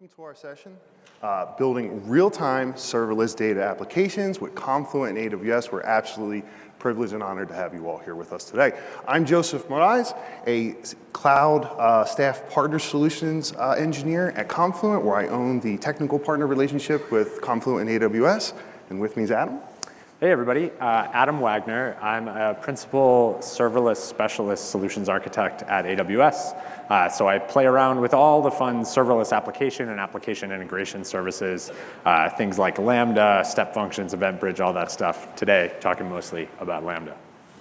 Welcome to our session, building real-time serverless data applications with Confluent and AWS. We're absolutely privileged and honored to have you all here with us today. I'm Joseph Moraes, a cloud staff partner solutions engineer at Confluent, where I own the technical partner relationship with Confluent and AWS. And with me is Adam. Hey everybody, Adam Wagner. I'm a principal serverless specialist solutions architect at AWS. So I play around with all the fun serverless application and application integration services, things like Lambda, step functions, event bridge, all that stuff. Today, talking mostly about Lambda.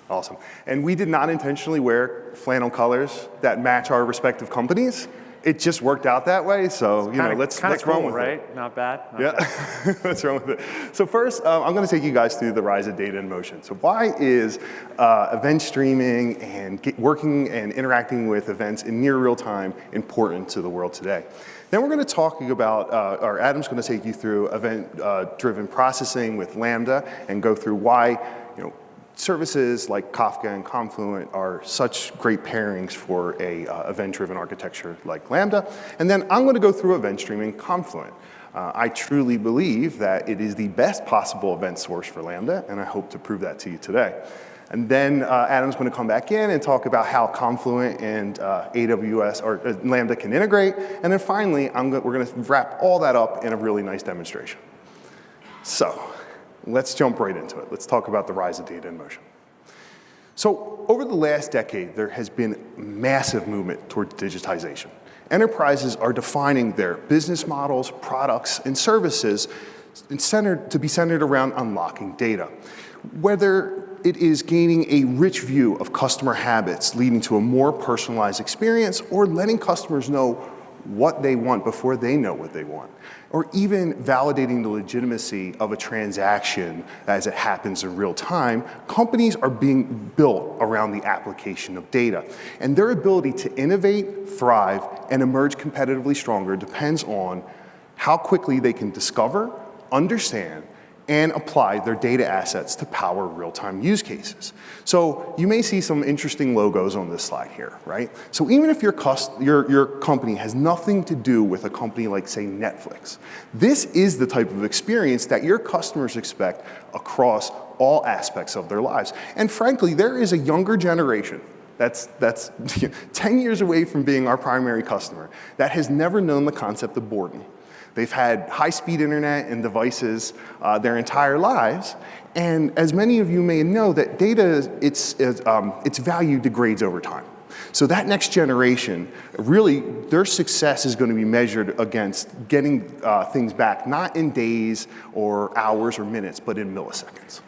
Awesome. And we did not intentionally wear flannel colors that match our respective companies. It just worked out that way, so let's run with right? it. Not bad. Yeah, let's run with it. So first, I'm going to take you guys through the rise of data in motion. So why is event streaming and working and interacting with events in near real time important to the world today? Then we're going to talk about, or Adam's going to take you through event-driven processing with Lambda and go through why services like Kafka and Confluent are such great pairings for a event-driven architecture like Lambda. And then I'm going to go through event streaming Confluent. I truly believe that it is the best possible event source for Lambda, and I hope to prove that to you today. And then Adam's going to come back in and talk about how Confluent and AWS or Lambda can integrate. And then finally, we're going to wrap all that up in a really nice demonstration. So let's jump right into it. Let's talk about the rise of data in motion. So over the last decade, there has been massive movement towards digitization. Enterprises are defining their business models, products, and services to be centered around unlocking data. Whether it is gaining a rich view of customer habits, leading to a more personalized experience, or letting customers know what they want before they know what they want, or even validating the legitimacy of a transaction as it happens in real time, companies are being built around the application of data. And their ability to innovate, thrive, and emerge competitively stronger depends on how quickly they can discover, understand, and apply their data assets to power real-time use cases. So you may see some interesting logos on this slide here, right? So even if your company has nothing to do with a company like, say, Netflix, this is the type of experience that your customers expect across all aspects of their lives. And frankly, there is a younger generation that's 10 years away from being our primary customer that has never known the concept of boredom. They've had high-speed internet and devices their entire lives, and as many of you may know, that data, its value degrades over time. So that next generation, really, their success is going to be measured against getting things back, not in days or hours or minutes, but in milliseconds.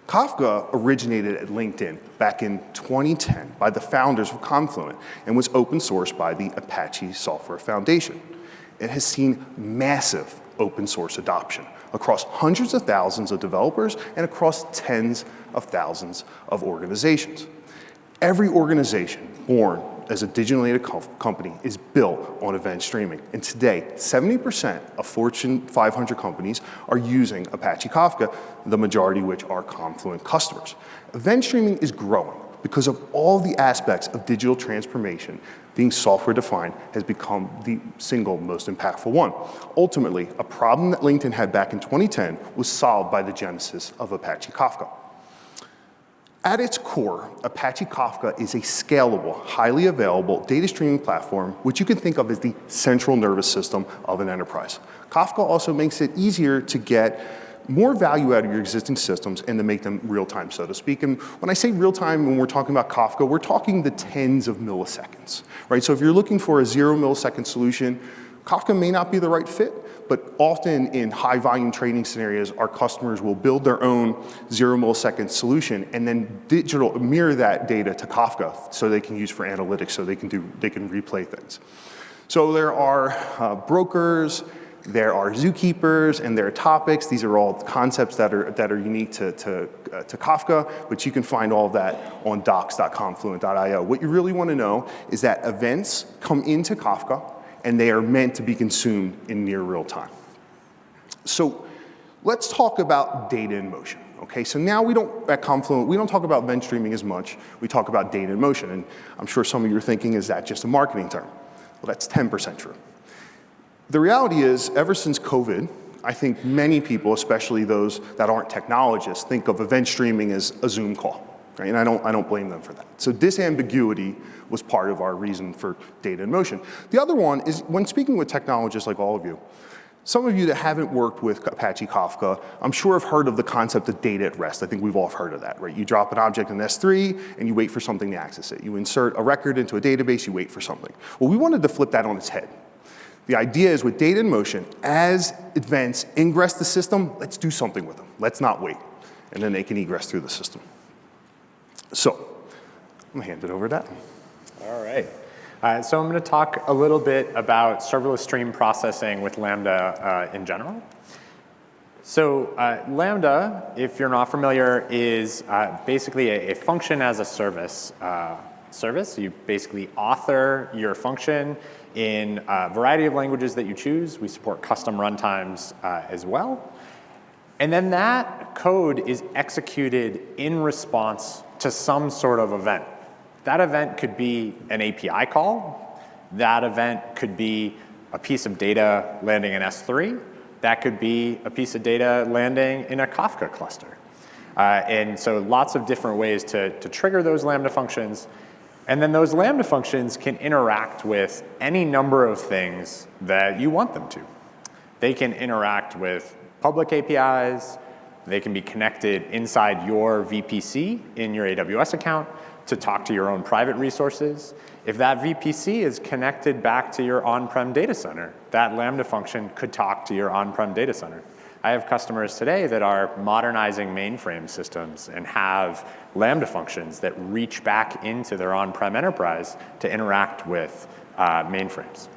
Kafka originated at LinkedIn back in 2010 by the founders of Confluent and was open sourced by the Apache Software Foundation. It has seen massive open source adoption across hundreds of thousands of developers and across tens of thousands of organizations. Every organization born as a digital native company is built on event streaming. And today, 70% of Fortune 500 companies are using Apache Kafka, the majority of which are Confluent customers. Event streaming is growing because of all the aspects of digital transformation. Being software-defined has become the single most impactful one. Ultimately, a problem that LinkedIn had back in 2010 was solved by the genesis of Apache Kafka. At its core, Apache Kafka is a scalable, highly available data streaming platform, which you can think of as the central nervous system of an enterprise. Kafka also makes it easier to get more value out of your existing systems and to make them real-time, so to speak. And when I say real-time, when we're talking about Kafka, we're talking the tens of milliseconds, right? So if you're looking for a 0-millisecond solution, Kafka may not be the right fit, but often in high-volume trading scenarios, our customers will build their own 0-millisecond solution and then mirror that data to Kafka so they can use for analytics, so they can replay things. So there are brokers, there are zookeepers, and there are topics. These are all concepts that are unique to Kafka, but you can find all of that on docs.confluent.io. What you really want to know is that events come into Kafka, and they are meant to be consumed in near real time. So let's talk about data in motion. Okay, so now at Confluent, we don't talk about event streaming as much. We talk about data in motion, and I'm sure some of you are thinking, is that just a marketing term? Well, that's 10% true. The reality is, ever since COVID, I think many people, especially those that aren't technologists, think of event streaming as a Zoom call, right? And I don't blame them for that. So disambiguity was part of our reason for data in motion. The other one is, when speaking with technologists like all of you, some of you that haven't worked with Apache Kafka, I'm sure have heard of the concept of data at rest. I think we've all heard of that, right? You drop an object in S3 and you wait for something to access it. You insert a record into a database, you wait for something. Well, we wanted to flip that on its head. The idea is, with data in motion, as events ingress the system, let's do something with them. Let's not wait. And then they can egress through the system. So, I'm gonna hand it over to Adam. All right. So I'm going to talk a little bit about serverless stream processing with Lambda in general. So Lambda, if you're not familiar, is basically a function as a service. You basically author your function in a variety of languages that you choose. We support custom runtimes as well. And then that code is executed in response to some sort of event. That event could be an API call. That event could be a piece of data landing in S3. That could be a piece of data landing in a Kafka cluster. And so lots of different ways to trigger those Lambda functions. And then those Lambda functions can interact with any number of things that you want them to. They can interact with public APIs. They can be connected inside your VPC in your AWS account to talk to your own private resources. If that VPC is connected back to your on-prem data center, that Lambda function could talk to your on-prem data center. I have customers today that are modernizing mainframe systems and have Lambda functions that reach back into their on-prem enterprise to interact with mainframes.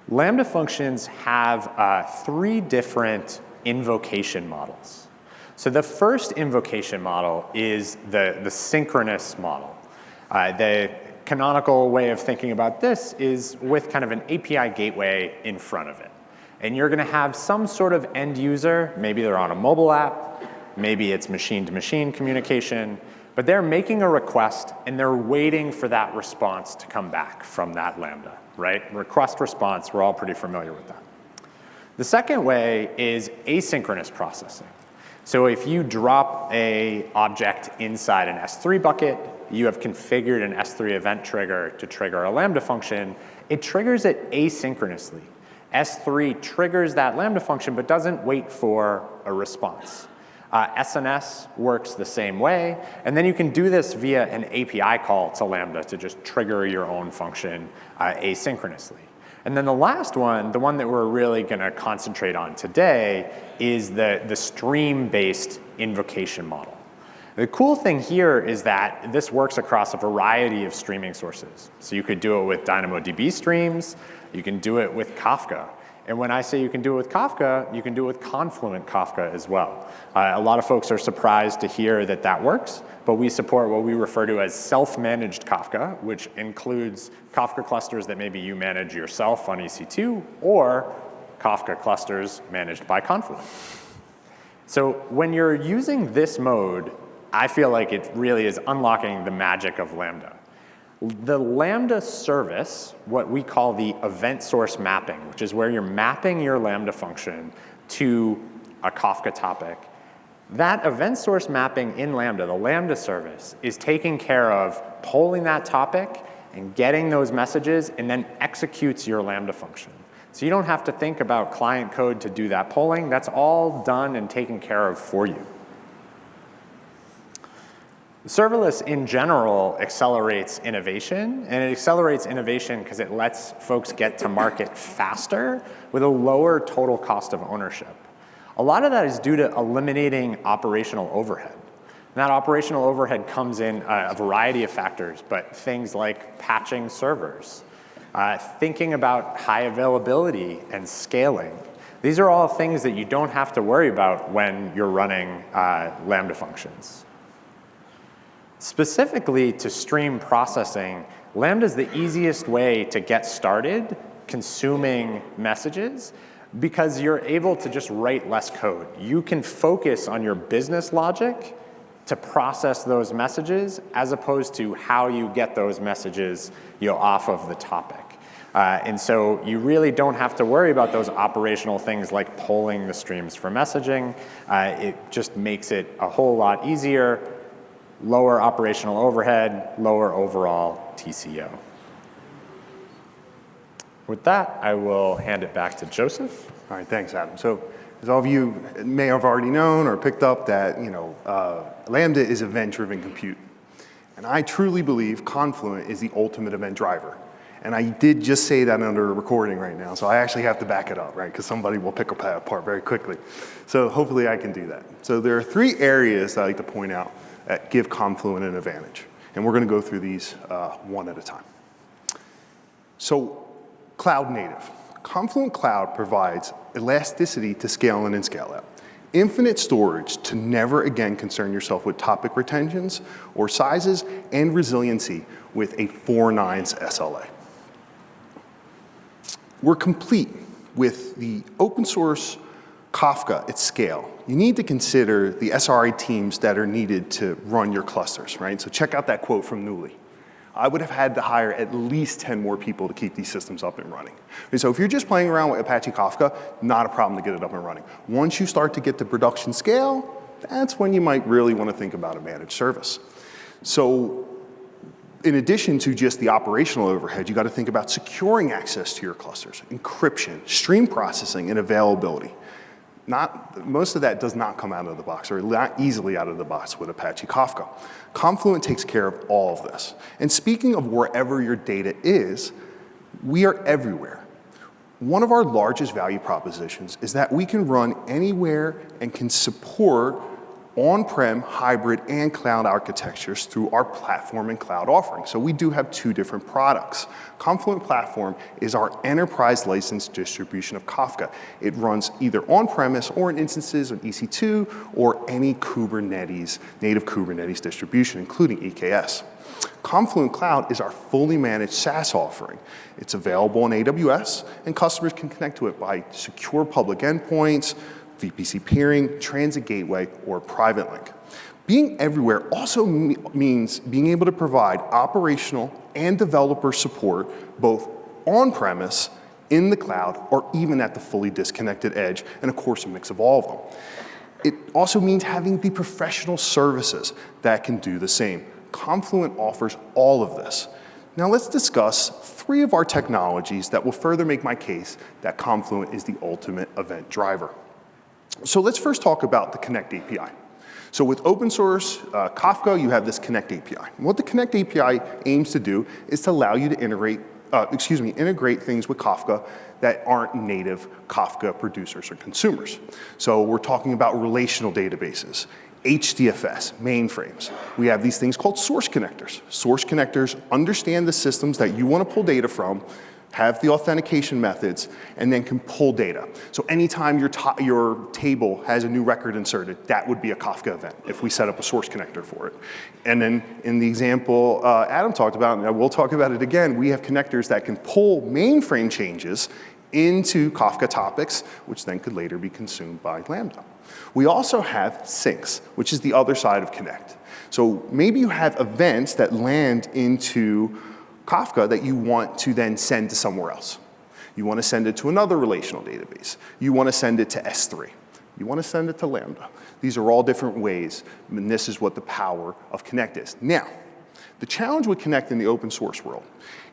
Lambda functions have 3 different invocation models. So the first invocation model is the synchronous model. The canonical way of thinking about this is with kind of an API gateway in front of it. And you're going to have some sort of end user, maybe they're on a mobile app, maybe it's machine-to-machine communication, but they're making a request and they're waiting for that response to come back from that Lambda, right? Request response, we're all pretty familiar with that. The second way is asynchronous processing. So if you drop an object inside an S3 bucket, you have configured an S3 event trigger to trigger a Lambda function, it triggers it asynchronously. S3 triggers that Lambda function but doesn't wait for a response. SNS works the same way, and then you can do this via an API call to Lambda to just trigger your own function asynchronously. And then the last one, the one that we're really going to concentrate on today, is the stream-based invocation model. The cool thing here is that this works across a variety of streaming sources. So you could do it with DynamoDB streams, you can do it with Kafka. And when I say you can do it with Kafka, you can do it with Confluent Kafka as well. A lot of folks are surprised to hear that that works, but we support what we refer to as self-managed Kafka, which includes Kafka clusters that maybe you manage yourself on EC2, or Kafka clusters managed by Confluent. So when you're using this mode, I feel like it really is unlocking the magic of Lambda. The Lambda service, what we call the event source mapping, which is where you're mapping your Lambda function to a Kafka topic, that event source mapping in Lambda, the Lambda service, is taking care of polling that topic and getting those messages and then executes your Lambda function. So you don't have to think about client code to do that polling. That's all done and taken care of for you. Serverless in general accelerates innovation, and it accelerates innovation because it lets folks get to market faster with a lower total cost of ownership. A lot of that is due to eliminating operational overhead. And that operational overhead comes in a variety of factors, but things like patching servers, thinking about high availability and scaling. These are all things that you don't have to worry about when you're running Lambda functions. Specifically to stream processing, Lambda is the easiest way to get started consuming messages because you're able to just write less code. You can focus on your business logic to process those messages as opposed to how you get those messages off of the topic. And so you really don't have to worry about those operational things like polling the streams for messaging. It just makes it a whole lot easier, lower operational overhead, lower overall TCO. With that, I will hand it back to Joseph. All right, thanks, Adam. So, as all of you may have already known or picked up, that Lambda is event-driven compute, and I truly believe Confluent is the ultimate event driver. And I did just say that under a recording right now, so I actually have to back it up, right? Because somebody will pick that apart very quickly. So hopefully I can do that. So there are 3 areas that I like to point out that give Confluent an advantage, and we're going to go through these one at a time. So, cloud native. Confluent Cloud provides elasticity to scale in and scale out. Infinite storage to never again concern yourself with topic retentions or sizes, and resiliency with a 4.9 SLA. We're complete with the open source Kafka at scale. You need to consider the SRE teams that are needed to run your clusters, right? So check out that quote from Newly. I would have had to hire at least 10 more people to keep these systems up and running. And so if you're just playing around with Apache Kafka, not a problem to get it up and running. Once you start to get to production scale, that's when you might really want to think about a managed service. So in addition to just the operational overhead, you got to think about securing access to your clusters, encryption, stream processing, and availability. Most of that does not come out of the box, or not easily out of the box with Apache Kafka. Confluent takes care of all of this. And speaking of wherever your data is, we are everywhere. One of our largest value propositions is that we can run anywhere and can support on-prem, hybrid, and cloud architectures through our platform and cloud offerings. So we do have 2 different products. Confluent Platform is our enterprise license distribution of Kafka. It runs either on-premise or in instances of EC2 or any Kubernetes, native Kubernetes distribution, including EKS. Confluent Cloud is our fully managed SaaS offering. It's available on AWS, and customers can connect to it by secure public endpoints, VPC peering, transit gateway, or private link. Being everywhere also means being able to provide operational and developer support both on-premise, in the cloud, or even at the fully disconnected edge, and of course a mix of all of them. It also means having the professional services that can do the same. Confluent offers all of this. Now let's discuss 3 of our technologies that will further make my case that Confluent is the ultimate event driver. So let's first talk about the Connect API. So with open source Kafka, you have this Connect API. And what the Connect API aims to do is to allow you to integrate things with Kafka that aren't native Kafka producers or consumers. So we're talking about relational databases, HDFS, mainframes. We have these things called source connectors. Source connectors understand the systems that you want to pull data from, have the authentication methods, and then can pull data. So anytime your table has a new record inserted, that would be a Kafka event if we set up a source connector for it. And then in the example Adam talked about, and we'll talk about it again, we have connectors that can pull mainframe changes into Kafka topics, which then could later be consumed by Lambda. We also have syncs, which is the other side of Connect. So maybe you have events that land into Kafka that you want to then send to somewhere else. You want to send it to another relational database. You want to send it to S3. You want to send it to Lambda. These are all different ways, and this is what the power of Connect is. Now, the challenge with Connect in the open source world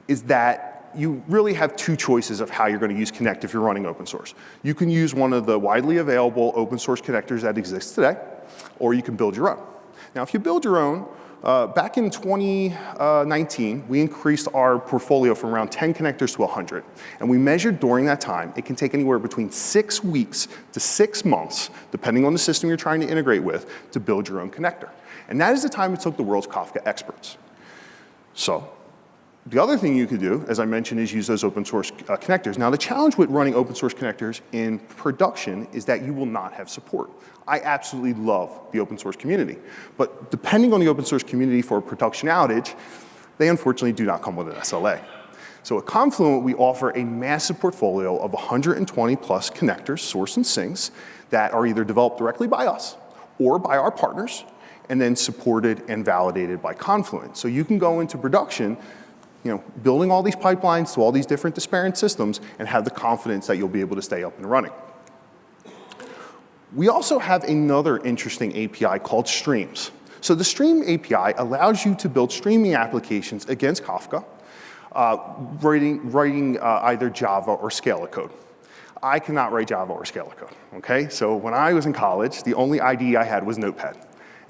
is that you really have 2 choices of how you're going to use Connect if you're running open source. You can use one of the widely available open source connectors that exists today, or you can build your own. Now, if you build your own, back in 2019, we increased our portfolio from around 10 connectors to 100. And we measured during that time, it can take anywhere between 6 weeks to 6 months, depending on the system you're trying to integrate with, to build your own connector. And that is the time it took the world's Kafka experts. So the other thing you could do, as I mentioned, is use those open source connectors. Now, the challenge with running open source connectors in production is that you will not have support. I absolutely love the open source community, but depending on the open source community for a production outage, they unfortunately do not come with an SLA. So at Confluent, we offer a massive portfolio of 120 plus connectors, source and syncs, that are either developed directly by us or by our partners, and then supported and validated by Confluent. So you can go into production building all these pipelines to all these different disparate systems and have the confidence that you'll be able to stay up and running. We also have another interesting API called Streams. So the Stream API allows you to build streaming applications against Kafka, writing either Java or Scala code. I cannot write Java or Scala code, okay? So when I was in college, the only IDE I had was Notepad,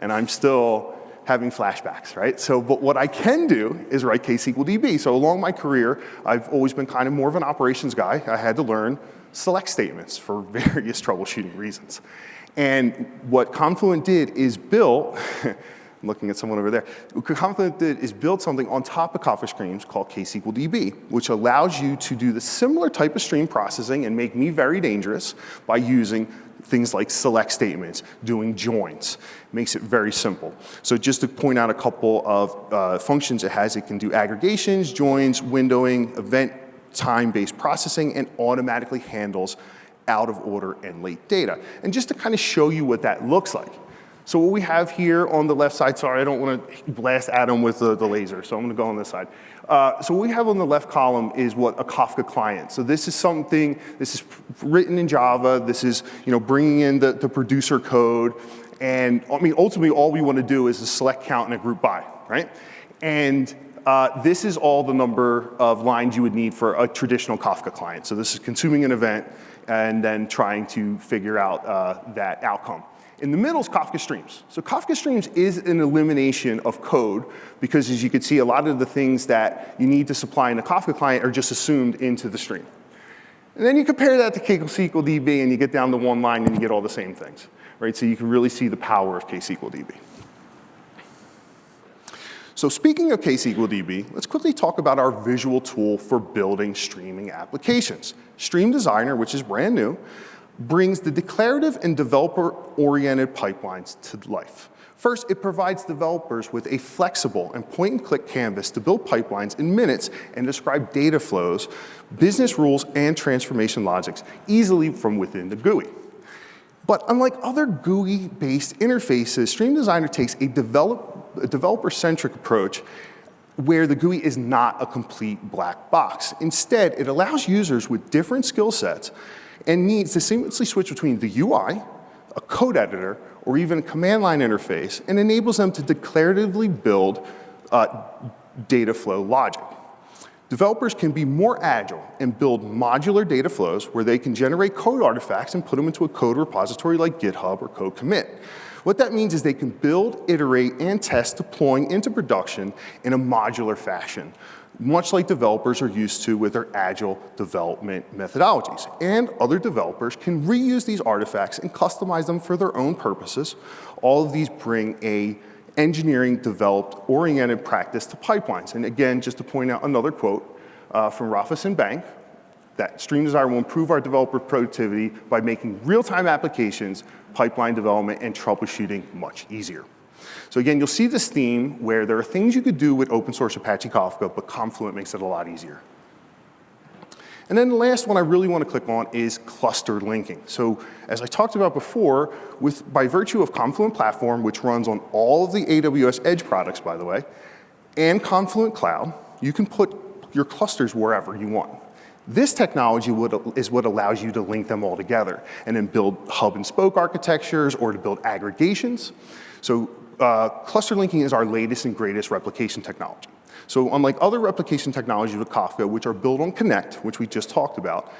and I'm still having flashbacks, right? So, but what I can do is write KSQLDB. So along my career, I've always been kind of more of an operations guy. I had to learn select statements for various troubleshooting reasons. And what Confluent did is build, I'm looking at someone over there, what Confluent did is build something on top of Kafka Streams called KSQLDB, which allows you to do the similar type of stream processing and make me very dangerous by using things like select statements, doing joins. Makes it very simple. So just to point out a couple of functions it has, it can do aggregations, joins, windowing, event time-based processing, and automatically handles out of order and late data. And just to kind of show you what that looks like. So what we have here on the left side, sorry, I don't want to blast Adam with the laser, so I'm going to go on this side. So what we have on the left column is what a Kafka client. So this is something, this is written in Java, this is bringing in the producer code, and I mean, ultimately all we want to do is a select count and a group by, right? And this is all the number of lines you would need for a traditional Kafka client. So this is consuming an event and then trying to figure out that outcome. In the middle is Kafka Streams. So Kafka Streams is an elimination of code because, as you can see, a lot of the things that you need to supply in a Kafka client are just assumed into the stream. And then you compare that to KSQLDB and you get down to one line and you get all the same things, right? So you can really see the power of KSQLDB. So speaking of KSQLDB, let's quickly talk about our visual tool for building streaming applications. Stream Designer, which is brand new, brings the declarative and developer-oriented pipelines to life. First, it provides developers with a flexible and point-and-click canvas to build pipelines in minutes and describe data flows, business rules, and transformation logics easily from within the GUI. But unlike other GUI-based interfaces, Stream Designer takes a developer-centric approach where the GUI is not a complete black box. Instead, it allows users with different skill sets and needs to seamlessly switch between the UI, a code editor, or even a command line interface, and enables them to declaratively build data flow logic. Developers can be more agile and build modular data flows where they can generate code artifacts and put them into a code repository like GitHub or Code Commit. What that means is they can build, iterate, and test deploying into production in a modular fashion, much like developers are used to with their agile development methodologies. And other developers can reuse these artifacts and customize them for their own purposes. All of these bring a engineering developed oriented practice to pipelines. And again, just to point out another quote from Rafis and Bank, that Stream Designer will improve our developer productivity by making real-time applications, pipeline development, and troubleshooting much easier. So again, you'll see this theme where there are things you could do with open source Apache Kafka, but Confluent makes it a lot easier. And then the last one I really want to click on is cluster linking. So as I talked about before, by virtue of Confluent Platform, which runs on all of the AWS Edge products, by the way, and Confluent Cloud, you can put your clusters wherever you want. This technology is what allows you to link them all together and then build hub and spoke architectures or to build aggregations. So cluster linking is our latest and greatest replication technology. So unlike other replication technologies with Kafka, which are built on Connect, which we just talked about,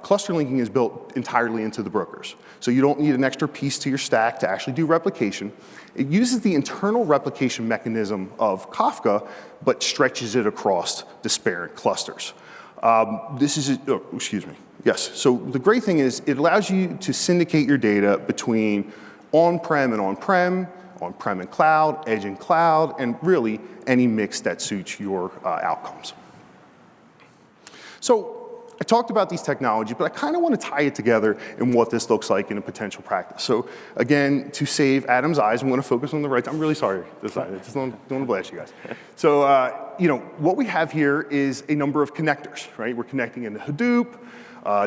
cluster linking is built entirely into the brokers. So you don't need an extra piece to your stack to actually do replication. It uses the internal replication mechanism of Kafka, but stretches it across disparate clusters. Yes, so the great thing is it allows you to syndicate your data between on-prem and on-prem, on-prem and cloud, edge and cloud, and really any mix that suits your outcomes. So I talked about these technologies, but I kind of want to tie it together in what this looks like in a potential practice. So again, to save Adam's eyes, I'm going to focus on the right. I'm really sorry, this side. I just don't want to blast you guys. So what we have here is a number of connectors, right? We're connecting into Hadoop,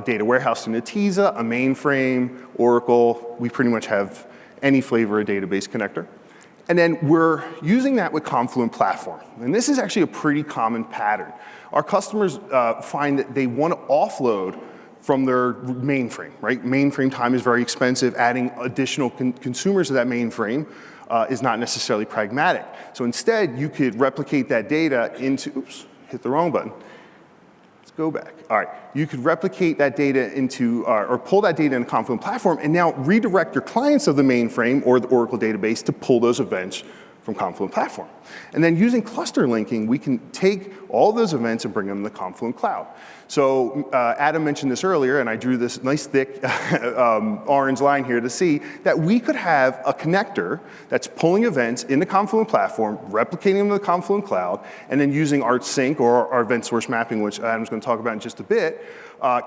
data warehouse to Netezza, a mainframe, Oracle. We pretty much have any flavor of database connector. And then we're using that with Confluent Platform. And this is actually a pretty common pattern. Our customers find that they want to offload from their mainframe, right? Mainframe time is very expensive. Adding additional consumers to that mainframe is not necessarily pragmatic. So instead, you could replicate that data into, oops, hit the wrong button. Let's go back. All right, you could replicate that data into, or pull that data in the Confluent Platform and now redirect your clients of the mainframe or the Oracle database to pull those events from Confluent Platform. And then using cluster linking, we can take all those events and bring them to the Confluent Cloud. So Adam mentioned this earlier, and I drew this nice thick orange line here to see that we could have a connector that's pulling events in the Confluent Platform, replicating them to the Confluent Cloud, and then using our sync or our event source mapping, which Adam's going to talk about in just a bit,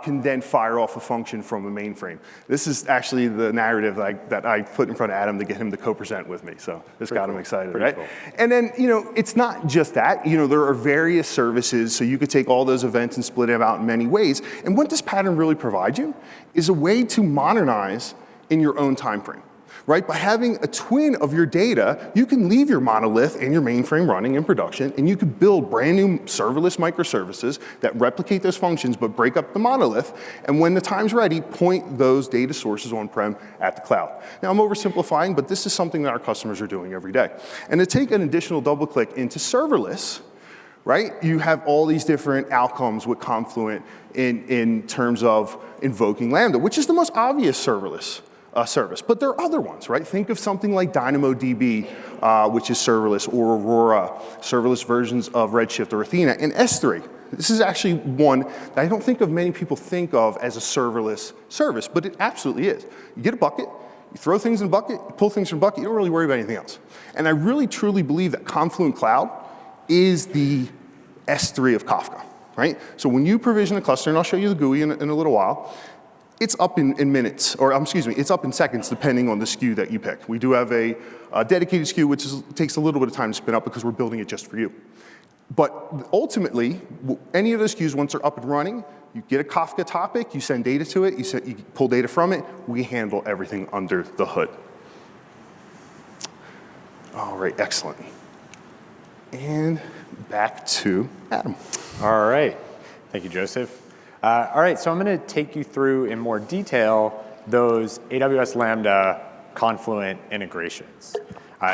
can then fire off a function from a mainframe. This is actually the narrative that I put in front of Adam to get him to co-present with me. So this got him excited, right? Cool. And then, it's not just that. There are various services, so you could take all those events and split them out in many ways. And what this pattern really provides you is a way to modernize in your own time frame. Right? By having a twin of your data, you can leave your monolith and your mainframe running in production, and you could build brand new serverless microservices that replicate those functions but break up the monolith, and when the time's ready, point those data sources on-prem at the cloud. Now, I'm oversimplifying, but this is something that our customers are doing every day. And to take an additional double click into serverless, right? You have all these different outcomes with Confluent in terms of invoking Lambda, which is the most obvious serverless service. But there are other ones, right? Think of something like DynamoDB, which is serverless, or Aurora, serverless versions of Redshift or Athena, and S3. This is actually one that I don't think of many people think of as a serverless service, but it absolutely is. You get a bucket, you throw things in a bucket, you pull things from a bucket, you don't really worry about anything else. And I really truly believe that Confluent Cloud is the S3 of Kafka, right? So when you provision a cluster, and I'll show you the GUI in a little while, it's up in minutes, or it's up in seconds depending on the SKU that you pick. We do have a dedicated SKU, which takes a little bit of time to spin up because we're building it just for you. But ultimately, any of those SKUs, once they're up and running, you get a Kafka topic, you send data to it, you pull data from it, we handle everything under the hood. All right, excellent. And back to Adam. All right, thank you, Joseph. All right, so I'm going to take you through in more detail those AWS Lambda Confluent integrations.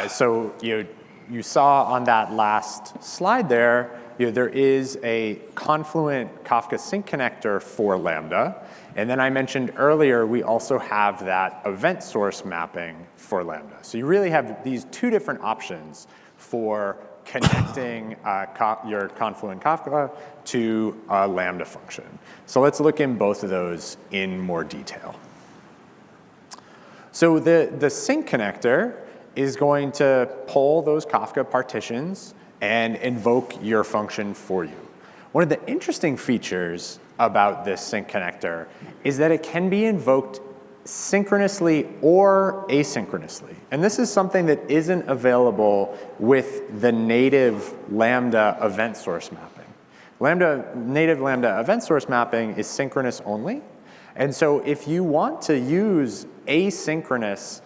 So you saw on that last slide there, there is a Confluent Kafka sync connector for Lambda. And then I mentioned earlier, we also have that event source mapping for Lambda. So you really have these two different options for connecting your Confluent Kafka to a Lambda function. So let's look in both of those in more detail. So the sync connector is going to pull those Kafka partitions and invoke your function for you. One of the interesting features about this sync connector is that it can be invoked synchronously or asynchronously. And this is something that isn't available with the native Lambda event source mapping. Native Lambda event source mapping is synchronous only. And so if you want to use asynchronous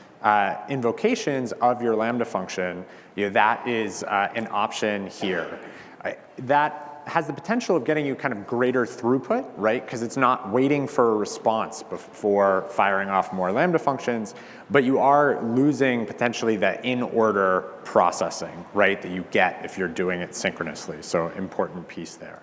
invocations of your Lambda function, that is an option here. That has the potential of getting you kind of greater throughput, right? Because it's not waiting for a response before firing off more Lambda functions, but you are losing potentially the in-order processing, right, that you get if you're doing it synchronously. So important piece there.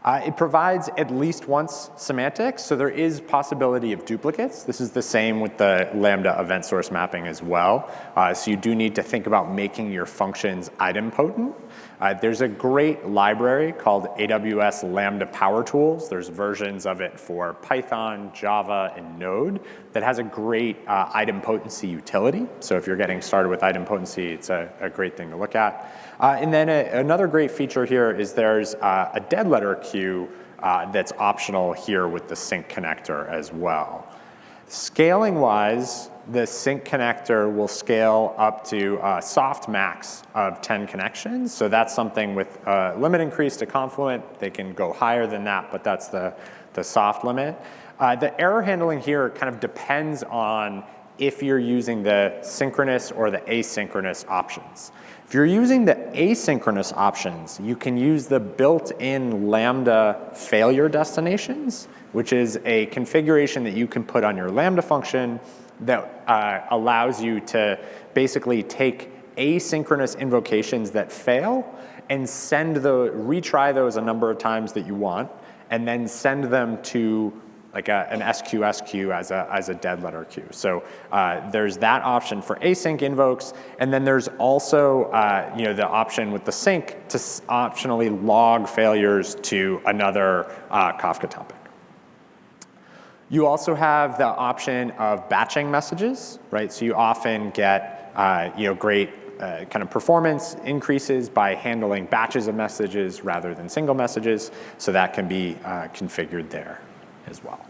It provides at least once semantics, so there is possibility of duplicates. This is the same with the Lambda event source mapping as well. So you do need to think about making your functions idempotent. There's a great library called AWS Lambda Power Tools. There's versions of it for Python, Java, and Node that has a great idempotency utility. So if you're getting started with idempotency, it's a great thing to look at. And then another great feature here is there's a dead letter queue that's optional here with the sync connector as well. Scaling-wise, the sync connector will scale up to a soft max of 10 connections. So that's something with limit increase to Confluent. They can go higher than that, but that's the soft limit. The error handling here kind of depends on if you're using the synchronous or the asynchronous options. If you're using the asynchronous options, you can use the built-in Lambda failure destinations, which is a configuration that you can put on your Lambda function that allows you to basically take asynchronous invocations that fail and retry those a number of times that you want, and then send them to like an SQS queue as a dead letter queue. So there's that option for async invokes, and then there's also the option with the sync to optionally log failures to another Kafka topic. You also have the option of batching messages, right? So you often get great kind of performance increases by handling batches of messages rather than single messages. So that can be configured there as well.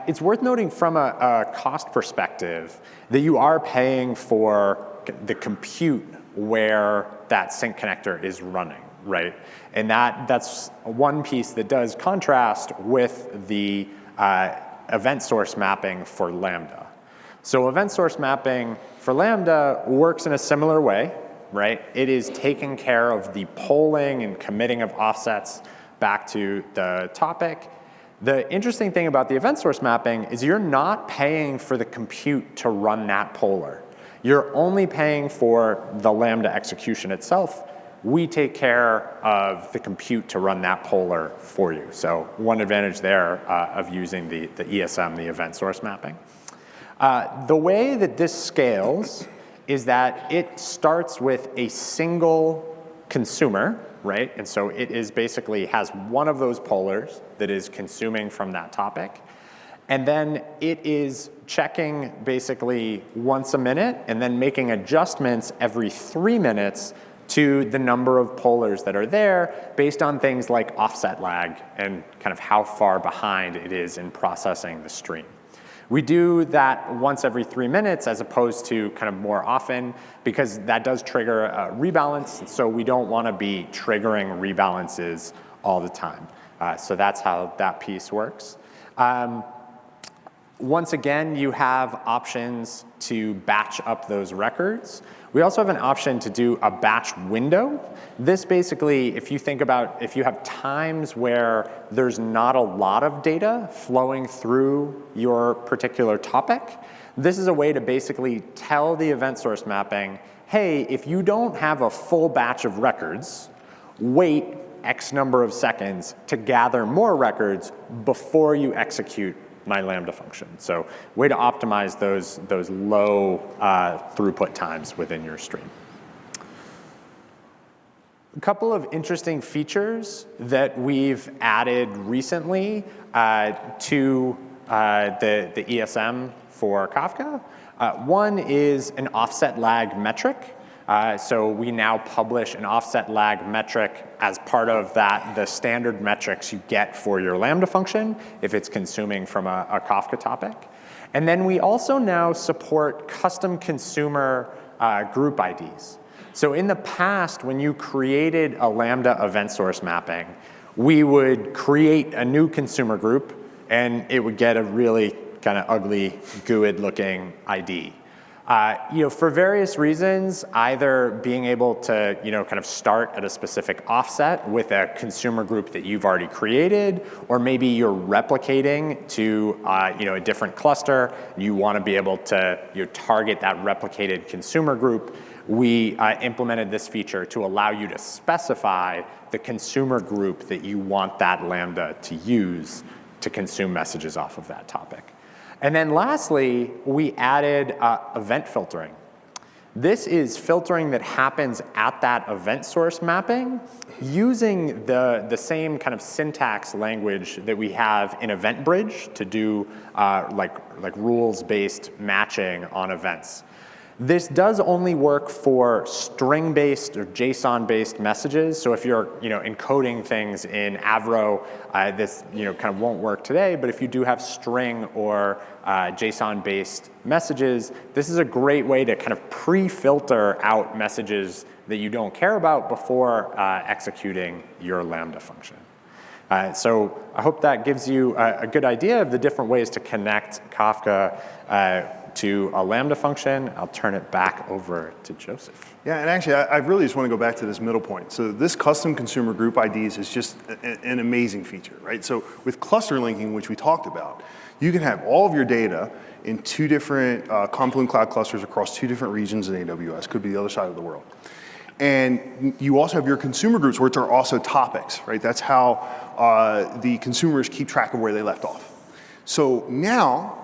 It's worth noting from a cost perspective that you are paying for the compute where that sync connector is running, right? And that's one piece that does contrast with the event source mapping for Lambda. So event source mapping for Lambda works in a similar way, right? It is taking care of the polling and committing of offsets back to the topic. The interesting thing about the event source mapping is you're not paying for the compute to run that poller. You're only paying for the Lambda execution itself. We take care of the compute to run that poller for you. So one advantage there of using the ESM, the event source mapping. The way that this scales is that it starts with a single consumer, right? And so it is basically has one of those pollers that is consuming from that topic. And then it is checking basically once a minute and then making adjustments every 3 minutes to the number of pollers that are there based on things like offset lag and kind of how far behind it is in processing the stream. We do that once every 3 minutes as opposed to kind of more often because that does trigger a rebalance. So we don't want to be triggering rebalances all the time. So that's how that piece works. Once again, you have options to batch up those records. We also have an option to do a batch window. This basically, if you think about, if you have times where there's not a lot of data flowing through your particular topic, this is a way to basically tell the event source mapping, hey, if you don't have a full batch of records, wait X number of seconds to gather more records before you execute my Lambda function. So way to optimize those low throughput times within your stream. A couple of interesting features that we've added recently to the ESM for Kafka. One is an offset lag metric. So we now publish an offset lag metric as part of the standard metrics you get for your Lambda function if it's consuming from a Kafka topic. And then we also now support custom consumer group IDs. So in the past, when you created a Lambda event source mapping, we would create a new consumer group and it would get a really kind of ugly, GUID looking ID. For various reasons, either being able to, kind of start at a specific offset with a consumer group that you've already created, or maybe you're replicating to, a different cluster. You want to be able to target that replicated consumer group. We implemented this feature to allow you to specify the consumer group that you want that Lambda to use to consume messages off of that topic. And then lastly, we added event filtering. This is filtering that happens at that event source mapping using the same kind of syntax language that we have in EventBridge to do like rules-based matching on events. This does only work for string-based or JSON-based messages. So if you're encoding things in Avro, this kind of won't work today. But if you do have string or JSON-based messages, this is a great way to kind of pre-filter out messages that you don't care about before executing your Lambda function. So I hope that gives you a good idea of the different ways to connect Kafka to a Lambda function, I'll turn it back over to Joseph. Yeah, and actually, I really just want to go back to this middle point. So this custom consumer group IDs is just an amazing feature, right? So with cluster linking, which we talked about, you can have all of your data in 2 different Confluent Cloud clusters across 2 different regions in AWS, could be the other side of the world. And you also have your consumer groups, which are also topics, right? That's how the consumers keep track of where they left off. So now,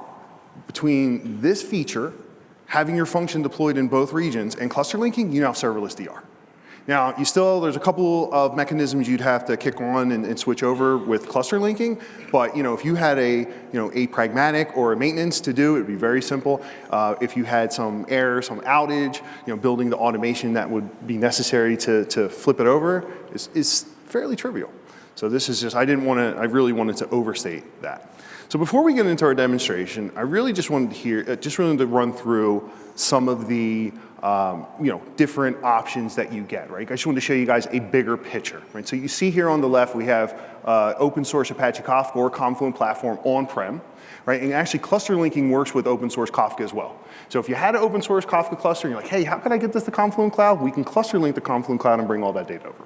between this feature, having your function deployed in both regions, and cluster linking, you now have serverless DR. Now, there's a couple of mechanisms you'd have to kick on and switch over with cluster linking, but if you had a pragmatic or a maintenance to do, it would be very simple. If you had some error, some outage, building the automation that would be necessary to flip it over is fairly trivial. So this is just, I really wanted to overstate that. So before we get into our demonstration, I really just wanted to run through some of the different options that you get, right? I just wanted to show you guys a bigger picture, right? So you see here on the left, we have open source Apache Kafka or Confluent platform on-prem, right? And actually cluster linking works with open source Kafka as well. So if you had an open source Kafka cluster and you're like, hey, how can I get this to Confluent Cloud? We can cluster link to Confluent Cloud and bring all that data over.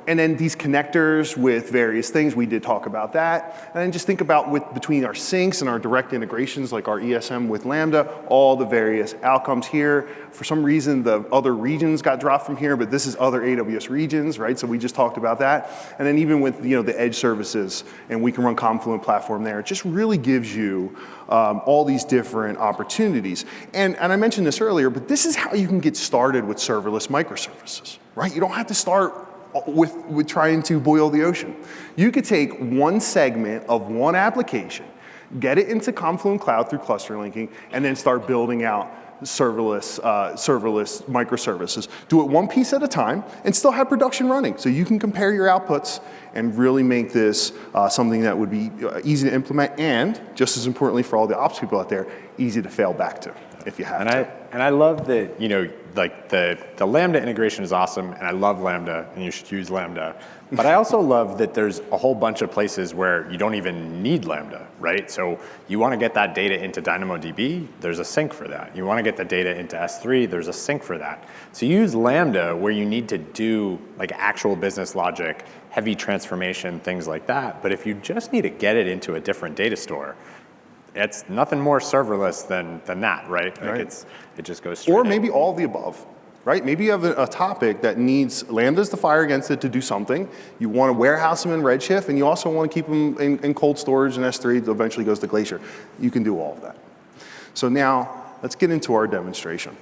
And then these connectors with various things, we did talk about that. And then just think about between our syncs and our direct integrations, like our ESM with Lambda, all the various outcomes here. For some reason, the other regions got dropped from here, but this is other AWS regions, right? So we just talked about that. And then even with the edge services, and we can run Confluent platform there, it just really gives you all these different opportunities. And I mentioned this earlier, but this is how you can get started with serverless microservices, right? You don't have to start with trying to boil the ocean. You could take one segment of one application, get it into Confluent Cloud through cluster linking, and then start building out serverless microservices. Do it one piece at a time and still have production running. So you can compare your outputs and really make this something that would be easy to implement and, just as importantly for all the ops people out there, easy to fail back to if you have to. And I love that, like the Lambda integration is awesome, and I love Lambda, and you should use Lambda. But I also love that there's a whole bunch of places where you don't even need Lambda, right? So you want to get that data into DynamoDB, there's a sink for that. You want to get the data into S3, there's a sink for that. So you use Lambda where you need to do like actual business logic, heavy transformation, things like that. But if you just need to get it into a different data store, it's nothing more serverless than that, right? Like it just goes straight Or in. maybe all of the above, right? Maybe you have a topic that needs Lambdas to fire against it to do something. You want to warehouse them in Redshift, and you also want to keep them in cold storage in S3 that eventually goes to Glacier. You can do all of that. So now, let's get into our demonstration.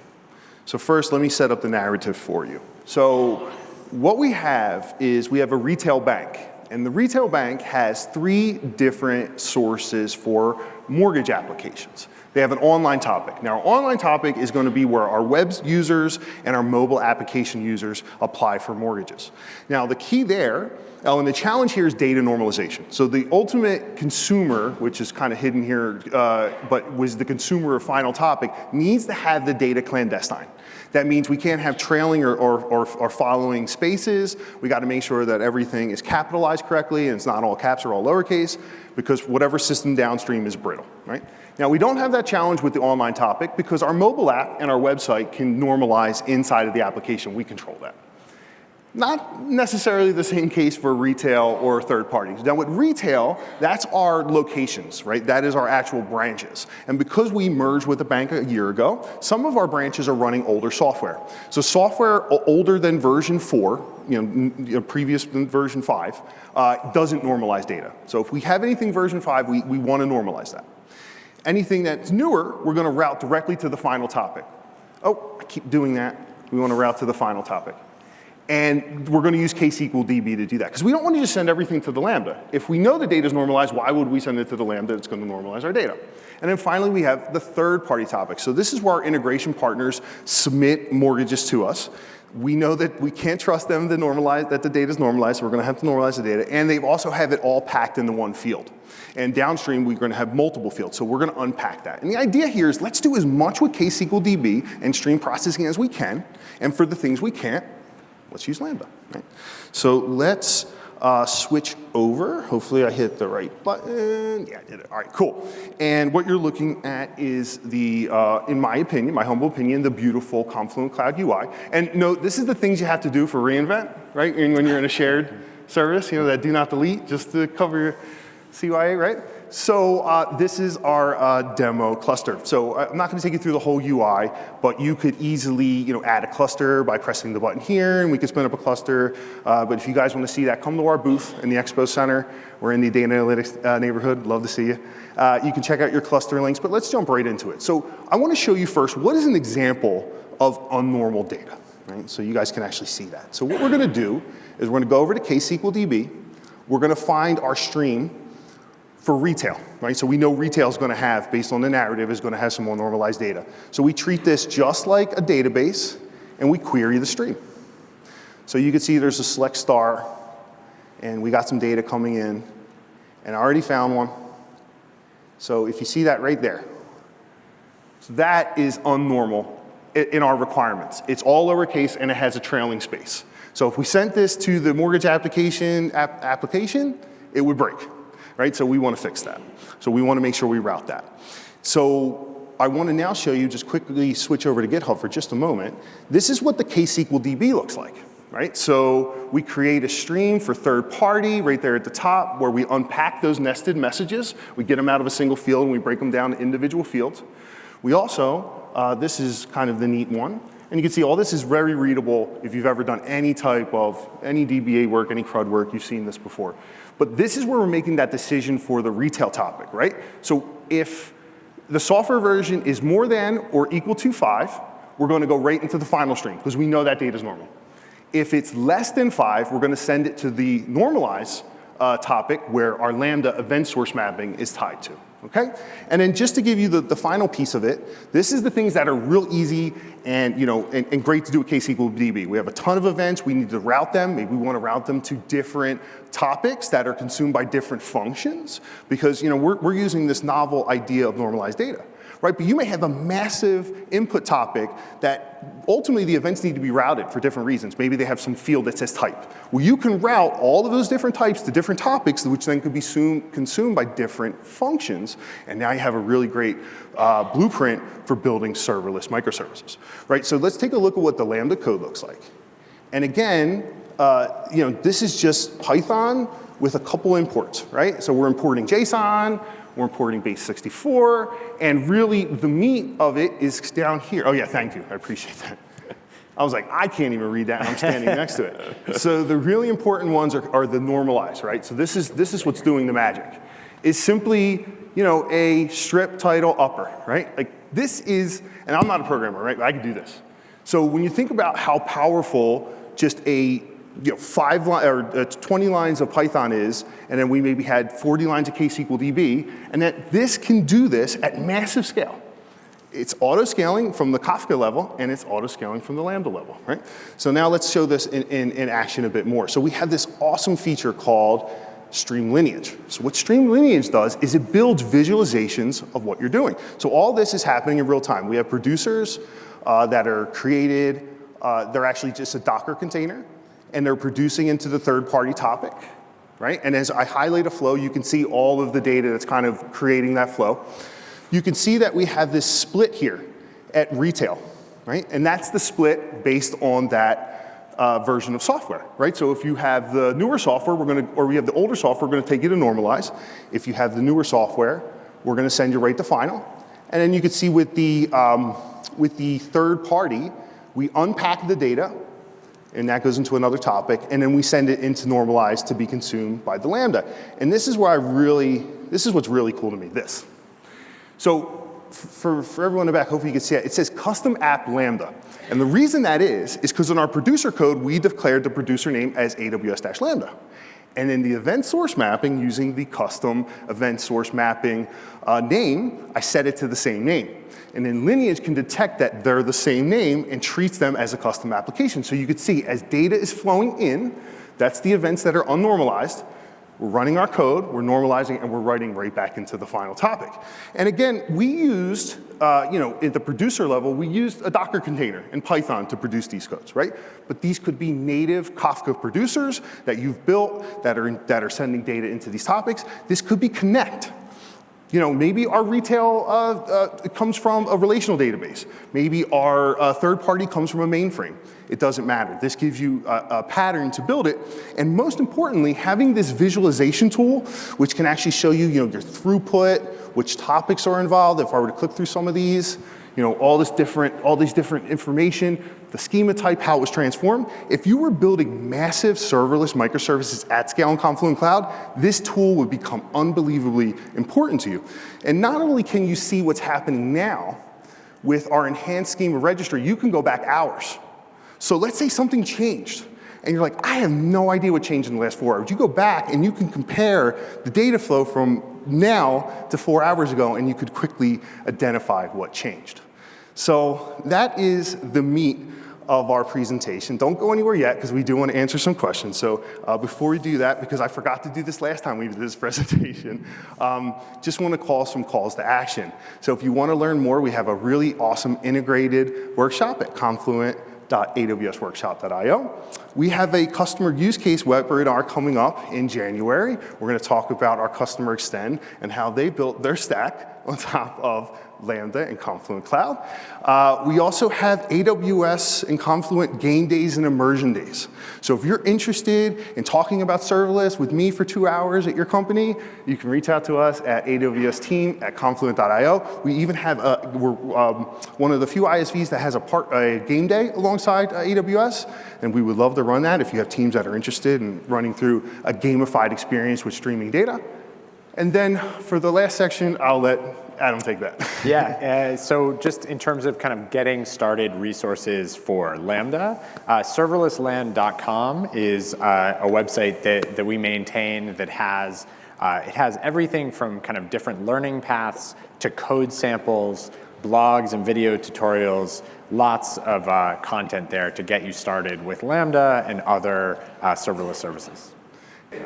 So first, let me set up the narrative for you. So what we have is we have a retail bank. And the retail bank has 3 different sources for mortgage applications. They have an online topic. Now, our online topic is going to be where our web users and our mobile application users apply for mortgages. Now, the key there, and the challenge here is data normalization. So the ultimate consumer, which is kind of hidden here, but was the consumer of final topic, needs to have the data clandestine. That means we can't have trailing or following spaces. We got to make sure that everything is capitalized correctly and it's not all caps or all lowercase, because whatever system downstream is brittle, right? Now, we don't have that challenge with the online topic because our mobile app and our website can normalize inside of the application. We control that. Not necessarily the same case for retail or third parties. Now with retail, that's our locations, right? That is our actual branches. And because we merged with the bank a year ago, some of our branches are running older software. So software older than version 4, previous than version 5, doesn't normalize data. So if we have anything version 5, we want to normalize that. Anything that's newer, we're going to route directly to the final topic. Oh, I keep doing that. We want to route to the final topic. And we're going to use KSQLDB to do that, because we don't want to just send everything to the Lambda. If we know the data is normalized, why would we send it to the Lambda? It's going to normalize our data. And then finally, we have the third-party topic. So this is where our integration partners submit mortgages to us. We know that we can't trust them to normalize, that the data is normalized, so we're going to have to normalize the data. And they also have it all packed into one field. And downstream, we're going to have multiple fields, so we're going to unpack that. And the idea here is let's do as much with KSQLDB and stream processing as we can. And for the things we can't, let's use Lambda. Right? So let's switch over. Hopefully I hit the right button. Yeah, I did it. All right, cool. And what you're looking at is the, in my opinion, my humble opinion, the beautiful Confluent Cloud UI. And note, this is the things you have to do for reInvent, right? And when you're in a shared service, you know, that do not delete, just to cover your CYA, right? So this is our demo cluster. So I'm not going to take you through the whole UI, but you could easily, you know, add a cluster by pressing the button here, and we could spin up a cluster. But if you guys want to see that, come to our booth in the Expo Center. We're in the data analytics neighborhood. Love to see you. You can check out your cluster links, but let's jump right into it. So I want to show you first what is an example of unnormal data, right? So you guys can actually see that. So what we're going to do is we're going to go over to KSQLDB. We're going to find our stream for retail, right? So we know retail is going to have, based on the narrative, is going to have some more normalized data. So we treat this just like a database, and we query the stream. So you can see there's a select star, and we got some data coming in, and I already found one. So if you see that right there, so that is unnormal in our requirements. It's all lowercase, and it has a trailing space. So if we sent this to the mortgage application, it would break. Right, so we want to fix that. So we want to make sure we route that. So I want to now show you, just quickly switch over to GitHub for just a moment. This is what the KSQLDB looks like, right? So we create a stream for third party right there at the top where we unpack those nested messages. We get them out of a single field and we break them down to individual fields. We also, this is kind of the neat one. And you can see all this is very readable if you've ever done any type of, any DBA work, any CRUD work, you've seen this before. But this is where we're making that decision for the retail topic, right? So if the software version is more than or equal to 5, we're going to go right into the final stream because we know that data is normal. If it's less than 5, we're going to send it to the normalize topic where our Lambda event source mapping is tied to, okay? And then just to give you the final piece of it, this is the things that are real easy and, you know, and great to do with KSQLDB. We have a ton of events, we need to route them, maybe we want to route them to different topics that are consumed by different functions because, you know, we're using this novel idea of normalized data, right? But you may have a massive input topic that ultimately the events need to be routed for different reasons. Maybe they have some field that says type. Well, you can route all of those different types to different topics, which then could be consumed by different functions. And now you have a really great blueprint for building serverless microservices, right? So let's take a look at what the Lambda code looks like. And again, you know, this is just Python with a couple imports, right? So we're importing JSON, we're importing base64, and really the meat of it is down here. Oh yeah, thank you, I appreciate that. I was like, I can't even read that, and I'm standing next to it. So the really important ones are the normalize, right? So this is what's doing the magic. It's simply, you know, a strip title upper, right? Like this is, and I'm not a programmer, right? But I can do this. So when you think about how powerful just a 20 lines of Python is, and then we maybe had 40 lines of KSQLDB, and that this can do this at massive scale. It's auto-scaling from the Kafka level, and it's auto-scaling from the Lambda level, right? So now let's show this in action a bit more. So we have this awesome feature called stream lineage. So what stream lineage does is it builds visualizations of what you're doing. So all this is happening in real time. We have producers that are created, they're actually just a Docker container, and they're producing into the third-party topic, right? And as I highlight a flow, you can see all of the data that's kind of creating that flow. You can see that we have this split here at retail, right? And that's the split based on that version of software, right? So if you have the newer software, or we have the older software, we're gonna take you to normalize. If you have the newer software, we're gonna send you right to final. And then you can see with the third party, we unpack the data, and that goes into another topic, and then we send it into normalize to be consumed by the Lambda. And this is where this is what's really cool to me, this. So for everyone in the back, hopefully you can see it. It says custom app Lambda. And the reason that is because in our producer code, we declared the producer name as AWS-Lambda. And in the event source mapping, using the custom event source mapping name, I set it to the same name. And then Lineage can detect that they're the same name and treats them as a custom application. So you could see as data is flowing in, that's the events that are unnormalized. We're running our code, we're normalizing, and we're writing right back into the final topic. And again, we used, at the producer level, we used a Docker container in Python to produce these codes, right? But these could be native Kafka producers that you've built that are sending data into these topics. This could be Connect. Maybe our retail comes from a relational database. Maybe our third party comes from a mainframe. It doesn't matter. This gives you a pattern to build it. And most importantly, having this visualization tool, which can actually show you, your throughput, which topics are involved. If I were to click through some of these, all these different information, the schema type, how it was transformed. If you were building massive serverless microservices at scale in Confluent Cloud, this tool would become unbelievably important to you. And not only can you see what's happening now with our enhanced schema registry, you can go back hours. So let's say something changed, and you're like, I have no idea what changed in the last 4 hours. You go back and you can compare the data flow from now to 4 hours ago, and you could quickly identify what changed. So that is the meat of our presentation. Don't go anywhere yet, because we do want to answer some questions. So before we do that, because I forgot to do this last time we did this presentation, just want to call some calls to action. So if you want to learn more, we have a really awesome integrated workshop at confluent.awsworkshop.io. We have a customer use case webinar coming up in January. We're going to talk about our customer Extend and how they built their stack on top of Lambda and Confluent Cloud. We also have AWS and Confluent game days and immersion days. So if you're interested in talking about serverless with me for 2 hours at your company, you can reach out to us at awsteam@confluent.io. We even have, we're one of the few ISVs that has a game day alongside AWS, and we would love to run that if you have teams that are interested in running through a gamified experience with streaming data. And then for the last section, I'll let Adam take that. Yeah, so just in terms of kind of getting started resources for Lambda, serverlessland.com is a website that we maintain that has, it has everything from kind of different learning paths to code samples, blogs and video tutorials, lots of content there to get you started with Lambda and other serverless services.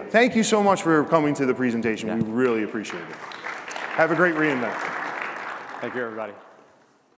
Thank you so much for coming to the presentation. Yeah. We really appreciate it. Have a great reInvent. Thank you, everybody.